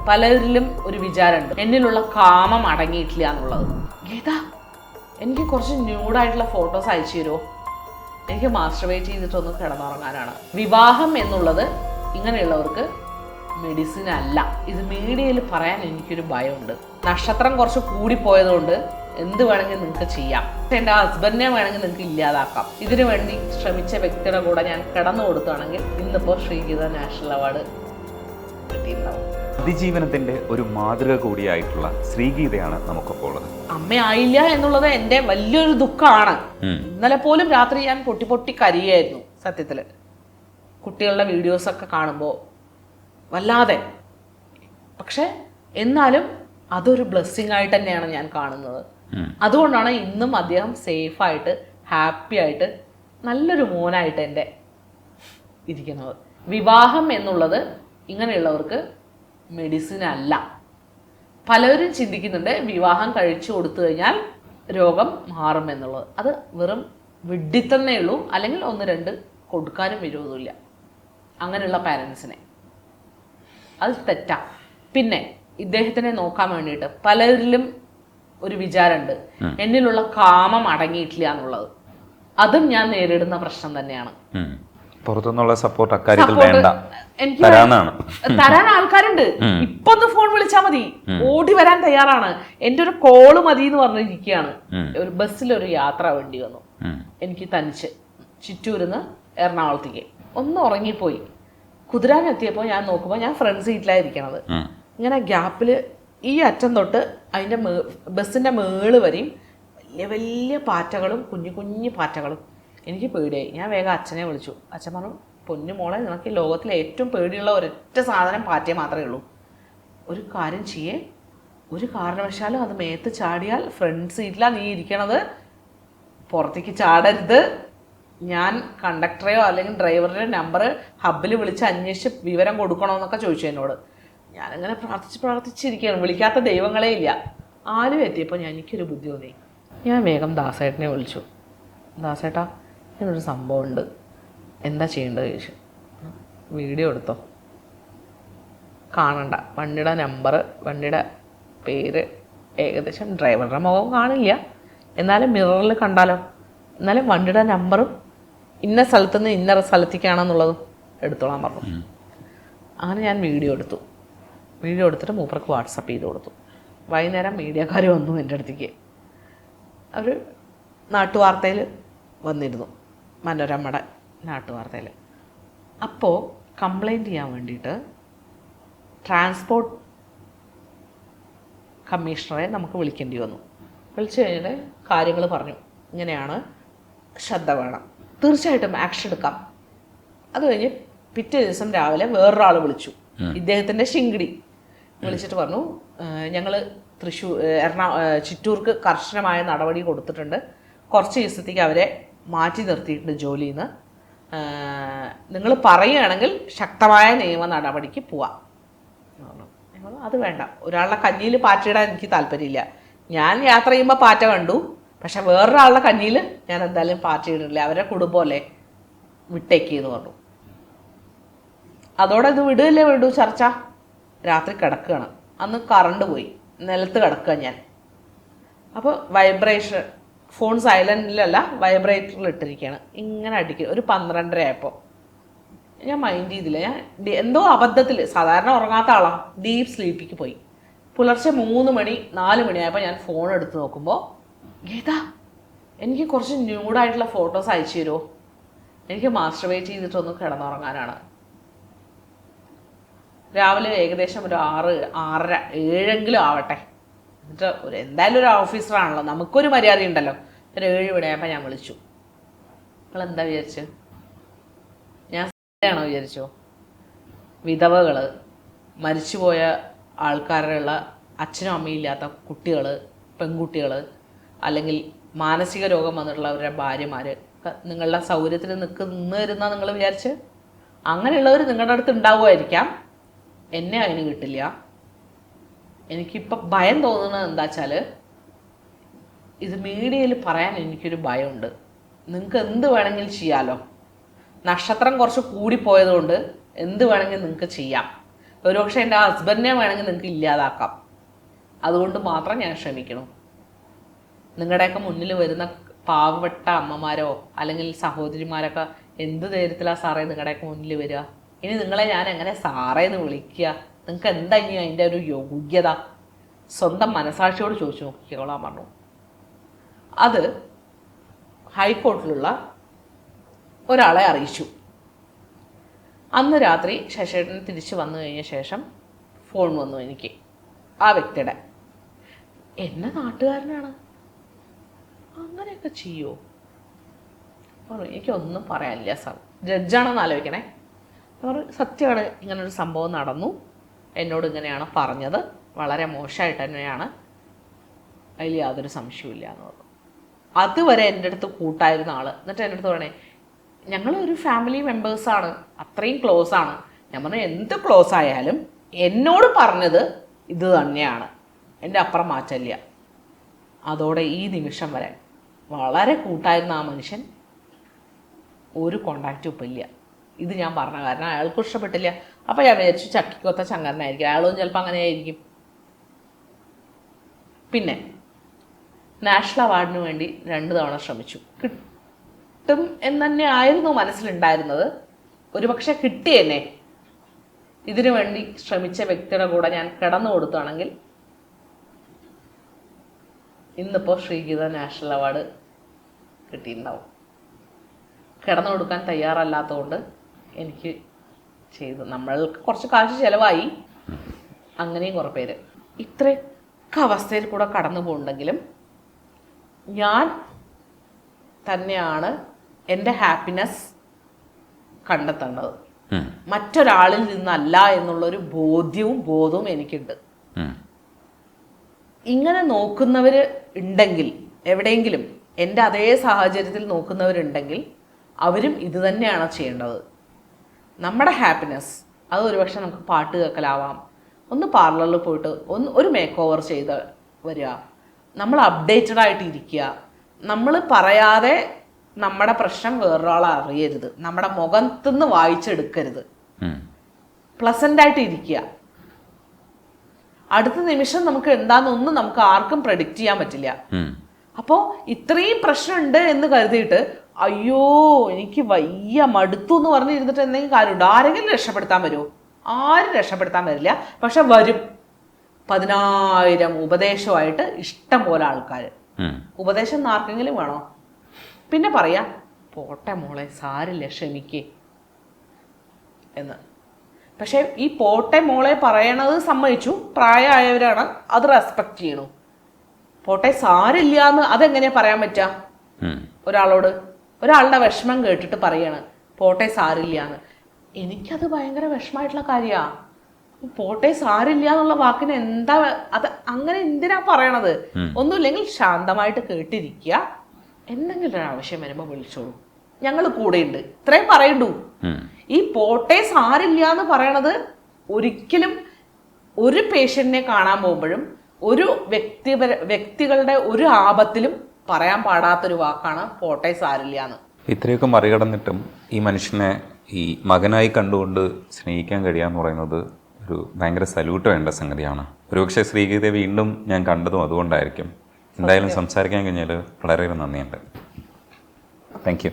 പലരിലും ഒരു വിചാരമുണ്ട്, എന്നിലുള്ള കാമം അടങ്ങിയിട്ടില്ല എന്നുള്ളത്. ഗീത, എനിക്ക് കുറച്ച് ന്യൂഡായിട്ടുള്ള ഫോട്ടോസ് അയച്ചു തരുമോ? എനിക്ക് മാസ്റ്റർബേറ്റ് ചെയ്തിട്ടൊന്ന് കിടന്നുറങ്ങാനാണ്. വിവാഹം എന്നുള്ളത് ഇങ്ങനെയുള്ളവർക്ക് മെഡിസിൻ അല്ല. ഇത് മീഡിയയിൽ പറയാൻ എനിക്കൊരു ഭയമുണ്ട്. നക്ഷത്രം കുറച്ച് കൂടിപ്പോയതുകൊണ്ട് എന്ത് വേണമെങ്കിൽ നിങ്ങൾക്ക് ചെയ്യാം. എൻ്റെ ഹസ്ബൻഡിനെ വേണമെങ്കിൽ നിങ്ങൾക്ക് ഇല്ലാതാക്കാം. ഇതിനു വേണ്ടി ശ്രമിച്ച വ്യക്തിയുടെ കൂടെ ഞാൻ കിടന്നു കൊടുക്കുകയാണെങ്കിൽ ഇന്നിപ്പോൾ ശ്രീഗീത നാഷണൽ അവാർഡ് കിട്ടിയിട്ടുണ്ടാവും. അതിജീവനത്തിന്റെ ഒരു മാതൃക കൂടിയായിട്ടുള്ള ശ്രീഗീതയാണ് നമുക്കൊപ്പോൾ ഉള്ളത്. അമ്മയായില്ല എന്നുള്ളത് എൻ്റെ വലിയൊരു ദുഃഖമാണ്. ഇന്നലെ പോലും രാത്രി ഞാൻ പൊട്ടി പൊട്ടി കരയായിരുന്നു. സത്യത്തിൽ കുട്ടികളുടെ വീഡിയോസൊക്കെ കാണുമ്പോൾ വല്ലാതെ. പക്ഷെ എന്നാലും അതൊരു ബ്ലെസ്സിങ് ആയിട്ട് തന്നെയാണ് ഞാൻ കാണുന്നത്. അതുകൊണ്ടാണ് ഇന്നും അദ്ദേഹം സേഫായിട്ട് ഹാപ്പി ആയിട്ട് നല്ലൊരു മോനായിട്ട് എൻ്റെ ഇരിക്കുന്നത്. വിവാഹം എന്നുള്ളത് ഇങ്ങനെയുള്ളവർക്ക് മെഡിസിൻ അല്ല. പലരും ചിന്തിക്കുന്നുണ്ട് വിവാഹം കഴിച്ചു കൊടുത്തു കഴിഞ്ഞാൽ രോഗം മാറും എന്നുള്ളത്. അത് വെറും വിഡ്ഢിത്തന്നേ ഉള്ളൂ. അല്ലെങ്കിൽ 1-2 കൊടുക്കാനും വിരോധമില്ല അങ്ങനെയുള്ള പാരൻസിനെ. അത് തെറ്റാ. പിന്നെ ഇദ്ദേഹത്തിനെ നോക്കാൻ വേണ്ടിയിട്ട് പലരിലും ഒരു വിചാരമുണ്ട്, എന്നിലുള്ള കാമം അടങ്ങിയിട്ടില്ല എന്നുള്ളത്. അതും ഞാൻ നേരിടുന്ന പ്രശ്നം തന്നെയാണ്. പുറത്തുനിന്നുള്ള സപ്പോർട്ട് അക്കാര്യത്തിൽ വേണ്ട, എനിക്ക് തരാൻ ആൾക്കാരുണ്ട്. ഇപ്പൊ ഒന്ന് ഫോൺ വിളിച്ചാൽ മതി, ഓടി വരാൻ തയ്യാറാണ്. എൻ്റെ ഒരു കോള് മതി എന്ന് പറഞ്ഞിരിക്കുകയാണ്. ഒരു ബസ്സിലൊരു യാത്ര വേണ്ടി വന്നു എനിക്ക്, തനിച്ച് ചിറ്റൂരിന്ന് എറണാകുളത്തേക്ക്. ഒന്ന് ഉറങ്ങിപ്പോയി. കുതിരാനെത്തിയപ്പോൾ ഞാൻ നോക്കുമ്പോൾ ഞാൻ ഫ്രണ്ട് സീറ്റിലായിരിക്കണത്. ഇങ്ങനെ ഗ്യാപ്പിൽ ഈ അറ്റം തൊട്ട് അതിൻ്റെ ബസ്സിൻ്റെ മേള് വരെയും വലിയ വലിയ പാറ്റകളും കുഞ്ഞു കുഞ്ഞു പാറ്റകളും. എനിക്ക് പേടിയായി. ഞാൻ വേഗം അച്ഛനെ വിളിച്ചു. അച്ഛൻ പറഞ്ഞു, പൊന്നു മോളെ, നിനക്ക് ലോകത്തിലെ ഏറ്റവും പേടിയുള്ള ഒരൊറ്റ സാധനം പാറ്റയെ മാത്രമേ ഉള്ളൂ. ഒരു കാര്യം ചെയ്യേ, ഒരു കാരണവശാലും അത് മേത്ത് ചാടിയാൽ ഫ്രണ്ട് സീറ്റിലാണ് നീ ഇരിക്കണത്, പുറത്തേക്ക് ചാടരുത്. ഞാൻ കണ്ടക്ടറെയോ അല്ലെങ്കിൽ ഡ്രൈവറുടെ നമ്പർ ഹബ്ബിൽ വിളിച്ച് അന്വേഷിച്ച് വിവരം കൊടുക്കണമെന്നൊക്കെ ചോദിച്ചു എന്നോട്. ഞാനിങ്ങനെ പ്രാർത്ഥിച്ചിരിക്കുകയാണ്. വിളിക്കാത്ത ദൈവങ്ങളേ ഇല്ല. ആരും എത്തിയപ്പോൾ എനിക്കൊരു ബുദ്ധി തോന്നി. ഞാൻ വേഗം ദാസേട്ടനെ വിളിച്ചു. ദാസേട്ടാ, ഇങ്ങനൊരു സംഭവമുണ്ട്, എന്താ ചെയ്യേണ്ടത് ചോദിച്ചു. വീഡിയോ എടുത്തോ, കാണണ്ട, വണ്ടിയുടെ നമ്പർ, വണ്ടിയുടെ പേര്, ഏകദേശം ഡ്രൈവറുടെ മുഖം കാണില്ല, എന്നാലും മിററിൽ കണ്ടാലോ, എന്നാലും വണ്ടിയുടെ നമ്പറും ഇന്ന സ്ഥലത്തുനിന്ന് ഇന്ന സ്ഥലത്തേക്കാണെന്നുള്ളതും എടുത്തോളാൻ പറഞ്ഞു. അങ്ങനെ ഞാൻ വീഡിയോ എടുത്തു. വീഡിയോ എടുത്തിട്ട് മൂപ്പർക്ക് വാട്സപ്പ് ചെയ്ത് കൊടുത്തു. വൈകുന്നേരം മീഡിയക്കാർ വന്നു എൻ്റെ അടുത്തേക്ക്. അവർ നാട്ടുവാർത്തയിൽ വന്നിരുന്നു, മനോരമയുടെ നാട്ടുവാർത്തയിൽ. അപ്പോൾ കംപ്ലൈൻറ്റ് ചെയ്യാൻ വേണ്ടിയിട്ട് ട്രാൻസ്പോർട്ട് കമ്മീഷണറെ നമുക്ക് വിളിക്കേണ്ടി വന്നു. വിളിച്ചു കഴിഞ്ഞിട്ട് കാര്യങ്ങൾ പറഞ്ഞു, ഇങ്ങനെയാണ്, ശ്രദ്ധ വേണം, തീർച്ചയായിട്ടും ആക്ഷൻ എടുക്കാം. അത് കഴിഞ്ഞ് പിറ്റേ ദിവസം രാവിലെ വേറൊരാൾ വിളിച്ചു, ഇദ്ദേഹത്തിൻ്റെ ശിങ്കിടി. വിളിച്ചിട്ട് പറഞ്ഞു, ഞങ്ങൾ ചിറ്റൂർക്ക് കർശനമായ നടപടി കൊടുത്തിട്ടുണ്ട്, കുറച്ച് ദിവസത്തേക്ക് അവരെ മാറ്റി നിർത്തിയിട്ടുണ്ട് ജോലിയിൽ നിന്ന്, നിങ്ങൾ പറയുകയാണെങ്കിൽ ശക്തമായ നിയമ നടപടിക്ക് പോവാം. അത് വേണ്ട, ഒരാളുടെ കഞ്ഞിയിൽ പാറ്റയിടാൻ എനിക്ക് താല്പര്യമില്ല. ഞാൻ യാത്ര ചെയ്യുമ്പോൾ പാറ്റ കണ്ടു, പക്ഷെ വേറൊരാളുടെ കഞ്ഞിയിൽ ഞാൻ എന്തായാലും പാറ്റയിടില്ല, അവരുടെ കുടുംബമല്ലേ, വിട്ടേക്കെന്ന് പറഞ്ഞു. അതോടെ ഇത് വിടൂ ചർച്ച. രാത്രി കിടക്കുകയാണ്. അന്ന് കറണ്ട് പോയി, നിലത്ത് കിടക്കുക ഞാൻ. അപ്പോൾ വൈബ്രേഷൻ, ഫോൺ സൈലൻറ്റിലല്ല വൈബ്രേറ്ററിൽ ഇട്ടിരിക്കുകയാണ്. ഇങ്ങനെ അടിക്കുക. ഒരു 12:30 ആയപ്പോൾ ഞാൻ മൈൻഡ് ചെയ്തില്ല. ഞാൻ എന്തോ അബദ്ധത്തിൽ, സാധാരണ ഉറങ്ങാത്ത ആളാണ്, ഡീപ്പ് സ്ലീപ്പിക്ക് പോയി. പുലർച്ചെ 3 മണി 4 മണിയായപ്പോൾ ഞാൻ ഫോൺ എടുത്ത് നോക്കുമ്പോൾ, ഗീത, എനിക്ക് കുറച്ച് ന്യൂഡായിട്ടുള്ള ഫോട്ടോസ് അയച്ചു തരുമോ? എനിക്ക് മാസ്റ്റർബേറ്റ് ചെയ്തിട്ടൊന്ന് കിടന്നുറങ്ങാനാണ്. രാവിലെ ഏകദേശം ഒരു 6, 6:30, 7 ആവട്ടെ. എന്നിട്ട് എന്തായാലും ഒരു ഓഫീസറാണല്ലോ, നമുക്കൊരു മര്യാദ ഉണ്ടല്ലോ. ഒരു 7 മണിയായപ്പോൾ ഞാൻ വിളിച്ചു. നിങ്ങൾ എന്താ വിചാരിച്ചു? ഞാൻ ആണോ വിചാരിച്ചോ? വിധവകൾ, മരിച്ചുപോയ ആൾക്കാരുള്ള അച്ഛനും അമ്മയും ഇല്ലാത്ത കുട്ടികൾ, പെൺകുട്ടികൾ, അല്ലെങ്കിൽ മാനസിക രോഗം വന്നിട്ടുള്ളവരുടെ ഭാര്യമാർ നിങ്ങളുടെ സൗകര്യത്തിൽ നിന്നിരുന്നാൽ നിങ്ങൾ വിചാരിച്ച്? അങ്ങനെയുള്ളവർ നിങ്ങളുടെ അടുത്ത് ഉണ്ടാവുമായിരിക്കാം, എന്നെ അതിന് കിട്ടില്ല. എനിക്കിപ്പോൾ ഭയം തോന്നുന്നത് എന്താ വെച്ചാൽ, ഇത് മീഡിയയിൽ പറയാൻ എനിക്കൊരു ഭയമുണ്ട്. നിങ്ങൾക്ക് എന്ത് വേണമെങ്കിലും ചെയ്യാമല്ലോ. നക്ഷത്രം കുറച്ച് കൂടിപ്പോയതുകൊണ്ട് എന്ത് വേണമെങ്കിലും നിങ്ങൾക്ക് ചെയ്യാം. ഒരുപക്ഷെ എൻ്റെ ഹസ്ബൻഡിനെ വേണമെങ്കിൽ നിങ്ങൾക്ക് ഇല്ലാതാക്കാം. അതുകൊണ്ട് മാത്രം ഞാൻ ക്ഷമിക്കണം. നിങ്ങളുടെയൊക്കെ മുന്നിൽ വരുന്ന പാവപ്പെട്ട അമ്മമാരോ അല്ലെങ്കിൽ സഹോദരിമാരൊക്കെ എന്ത് ധൈര്യത്തിലാണ് സാറേ നിങ്ങളുടെയൊക്കെ മുന്നിൽ വരിക? ഇനി നിങ്ങളെ ഞാൻ എങ്ങനെ സാറേന്ന് വിളിക്കുക? നിങ്ങൾക്ക് എന്താ ഇനി അതിൻ്റെ ഒരു യോഗ്യത? സ്വന്തം മനസാക്ഷിയോട് ചോദിച്ചു നോക്കിക്കോളാൻ പറഞ്ഞു. അത് ഹൈക്കോർട്ടിലുള്ള ഒരാളെ അറിയിച്ചു. അന്ന് രാത്രി ശശിയേട്ടൻ തിരിച്ചു വന്നു കഴിഞ്ഞ ശേഷം ഫോൺ വന്നു എനിക്ക്, ആ വ്യക്തിയുടെ. എന്നെ നാട്ടുകാരനാണ്, അങ്ങനെയൊക്കെ ചെയ്യുമോ? പറഞ്ഞു എനിക്കൊന്നും പറയാനില്ല സാർ, ജഡ്ജാണെന്ന് ആലോചിക്കണേ. പറഞ്ഞു സത്യമാണ്, ഇങ്ങനൊരു സംഭവം നടന്നു, എന്നോട് ഇങ്ങനെയാണ് പറഞ്ഞത്, വളരെ മോശമായിട്ട് തന്നെയാണ്, അതിൽ യാതൊരു സംശയമില്ല എന്ന് പറഞ്ഞു. അതുവരെ എൻ്റെ അടുത്ത് കൂട്ടായിരുന്ന ആൾ എന്നിട്ട് എൻ്റെ അടുത്ത് പറയണേ ഞങ്ങളൊരു ഫാമിലി മെമ്പേഴ്സാണ്, അത്രയും ക്ലോസ് ആണ്. ഞാൻ പറഞ്ഞു എന്ത് ക്ലോസ് ആയാലും എന്നോട് പറഞ്ഞത് ഇത് തന്നെയാണ്, എൻ്റെ അപ്പുറം മാറ്റമില്ല. അതോടെ ഈ നിമിഷം വരെ വളരെ കൂട്ടായിരുന്ന ആ മനുഷ്യൻ ഒരു കോണ്ടാക്റ്റും ഇപ്പം ഇല്ല. ഇത് ഞാൻ പറഞ്ഞ കാരണം അയാൾക്കും ഇഷ്ടപ്പെട്ടില്ല. അപ്പം ഞാൻ വിചാരിച്ചു ചക്കിക്കൊത്ത ചങ്കരനായിരിക്കും, അയാളും ചിലപ്പോൾ അങ്ങനെ ആയിരിക്കും. പിന്നെ നാഷണൽ അവാർഡിന് വേണ്ടി 2 തവണ ശ്രമിച്ചു. കിട്ടും എന്ന് തന്നെ ആയിരുന്നു മനസ്സിലുണ്ടായിരുന്നത്. ഒരുപക്ഷെ കിട്ടിയെന്നെ ഇതിനു വേണ്ടി ശ്രമിച്ച വ്യക്തിയുടെ കൂടെ ഞാൻ കിടന്നു കൊടുത്താണെങ്കിൽ ഇന്നിപ്പോൾ ശ്രീഗീത നാഷണൽ അവാർഡ് കിട്ടിയിട്ടുണ്ടാവും. കിടന്നു കൊടുക്കാൻ തയ്യാറല്ലാത്തതുകൊണ്ട് എനിക്ക് ചെയ്തു. നമ്മൾക്ക് കുറച്ച് കാശ് ചിലവായി, അങ്ങനെയും കുറേ പേര്. ഇത്രയൊക്കെ അവസ്ഥയിൽ കൂടെ കടന്നു പോകുന്നുണ്ടെങ്കിലും ഞാൻ തന്നെയാണ് എൻ്റെ ഹാപ്പിനെസ് കണ്ടെത്തേണ്ടത്, മറ്റൊരാളിൽ നിന്നല്ല എന്നുള്ളൊരു ബോധവും എനിക്കുണ്ട്. ഇങ്ങനെ നോക്കുന്നവർ ഉണ്ടെങ്കിൽ, എവിടെയെങ്കിലും എൻ്റെ അതേ സാഹചര്യത്തിൽ നോക്കുന്നവരുണ്ടെങ്കിൽ അവരും ഇത് തന്നെയാണ് ചെയ്യേണ്ടത്. നമ്മുടെ ഹാപ്പിനെസ് അത് ഒരുപക്ഷെ നമുക്ക് പാട്ട് കേൾക്കലാവാം, ഒന്ന് പാർലറിൽ പോയിട്ട് ഒരു മേക്ക് ഓവർ ചെയ്ത് വരിക, നമ്മൾ അപ്ഡേറ്റഡ് ആയിട്ട് ഇരിക്കുക, നമ്മൾ പറയാതെ നമ്മുടെ പ്രശ്നം വേറൊരാൾ അറിയരുത്, നമ്മുടെ മുഖത്തുനിന്ന് വായിച്ചെടുക്കരുത്, പ്ലസൻ്റായിട്ട് ഇരിക്കുക. അടുത്ത നിമിഷം നമുക്ക് എന്താണെന്നൊന്നും നമുക്ക് ആർക്കും പ്രെഡിക്റ്റ് ചെയ്യാൻ പറ്റില്ല. അപ്പോൾ ഇത്രയും പ്രശ്നമുണ്ട് എന്ന് കരുതിയിട്ട് അയ്യോ എനിക്ക് വയ്യ മടുത്തു എന്ന് പറഞ്ഞിരുന്നിട്ട് എന്തെങ്കിലും കാര്യമുണ്ടോ? ആരെങ്കിലും രക്ഷപ്പെടുത്താൻ വരുമോ? ആരും രക്ഷപ്പെടുത്താൻ വരില്ല. പക്ഷെ വരും 10,000 ഉപദേശമായിട്ട് ഇഷ്ടം പോലെ ആൾക്കാർ. ഉപദേശം ആർക്കെങ്കിലും വേണോ? പിന്നെ പറയാ പോട്ടെ മോളെ സാരില്ല ക്ഷമിക്കേ എന്ന്. പക്ഷെ ഈ പോട്ടെ മോളെ പറയണത് സമ്മതിച്ചു, പ്രായമായവരാണ്, അത് റെസ്പെക്റ്റ് ചെയ്യണു. പോട്ടെ സാരില്ല എന്ന് അതെങ്ങനെയാ പറയാൻ പറ്റുക ഒരാളോട്? ഒരാളുടെ വിഷമം കേട്ടിട്ട് പറയാണ് പോട്ടെ സാരില്ല എന്ന്. എനിക്കത് ഭയങ്കര വിഷമമായിട്ടുള്ള കാര്യമാണ്. പോട്ടെ സാരില്ല എന്നുള്ള വാക്കിന് എന്താ അത്, അങ്ങനെ എന്തിനാ പറയണത്? ഒന്നുമില്ലെങ്കിൽ ശാന്തമായിട്ട് കേട്ടിരിക്കുക, എന്തെങ്കിലും ഒരു ആവശ്യം വരുമ്പോൾ വിളിച്ചോളൂ, ഞങ്ങൾ കൂടെയുണ്ട്, ഇത്രയും പറയണ്ടു. ഈ പോട്ടെ സാരില്ല എന്ന് പറയണത് ഒരിക്കലും ഒരു പേഷ്യന്റിനെ കാണാൻ പോകുമ്പോഴും ഒരു വ്യക്തികളുടെ ഒരു ആപത്തിലും പറയാൻ പാടാത്തൊരു വാക്കാണ് പോട്ടെ സാരില്ല എന്ന്. ഇത്രയൊക്കെ മറികടന്നിട്ടും ഈ മനുഷ്യനെ ഈ മകനായി കണ്ടുകൊണ്ട് സ്നേഹിക്കാൻ കഴിയാന്ന് പറയുന്നത് ഒരു ഭയങ്കര സല്യൂട്ട് വേണ്ട സംഗതിയാണ്. ഒരുപക്ഷെ ശ്രീഗീതയെ വീണ്ടും ഞാൻ കണ്ടതും അതുകൊണ്ടായിരിക്കും. എന്തായാലും സംസാരിക്കാൻ കഴിഞ്ഞാൽ വളരെയേറെ നന്ദിയുണ്ട്. Thank you.